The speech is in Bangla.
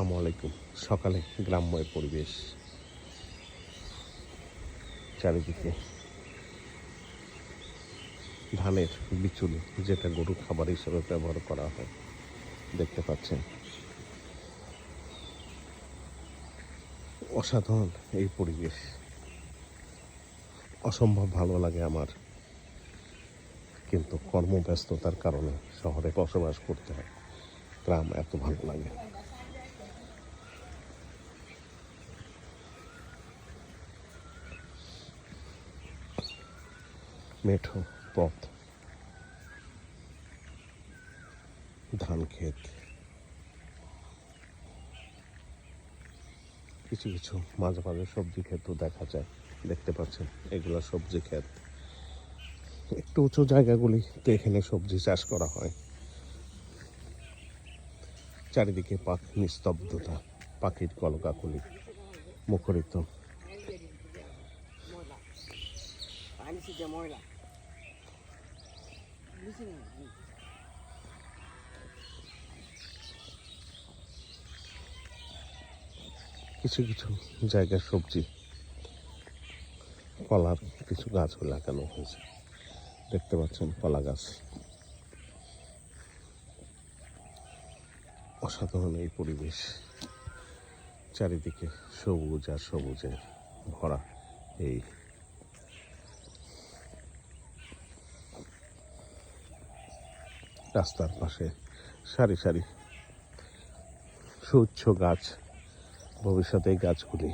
আসসালামু আলাইকুম। সকালে গ্রাম্য পরিবেশ, চারিদিকে ধানের বিচুলি, যেটা গরু খাবার হিসেবে ব্যবহার করা হয়, দেখতে পাচ্ছেন। অসাধারণ এই পরিবেশ, অসম্ভব ভালো লাগে আমার, কিন্তু কর্মব্যস্ততার কারণে শহরে বসবাস করতে হয়। গ্রাম এত ভালো লাগে। মেঠো পথ, ধান ক্ষেত, কিছু কিছু মাঝে মাঝে সবজি ক্ষেতও দেখা যায়, দেখতে পাচ্ছেন। এগুলো সবজি ক্ষেত। একটু উঁচু জায়গাগুলিতে এখানে সবজি চাষ করা হয়। চারিদিকে নিস্তব্ধতা, পাখির কলকাকলি মুখরিত। কিছু কিছু জায়গায় সবজি, কলার কিছু গাছও লাগানো হয়েছে, দেখতে পাচ্ছেন কলা গাছ। অসাধারণ এই পরিবেশ, চারিদিকে সবুজ আর সবুজে ভরা। এই রাস্তার পাশে সারি সারি সুউচ্চ গাছ। ভবিষ্যতে এই গাছগুলি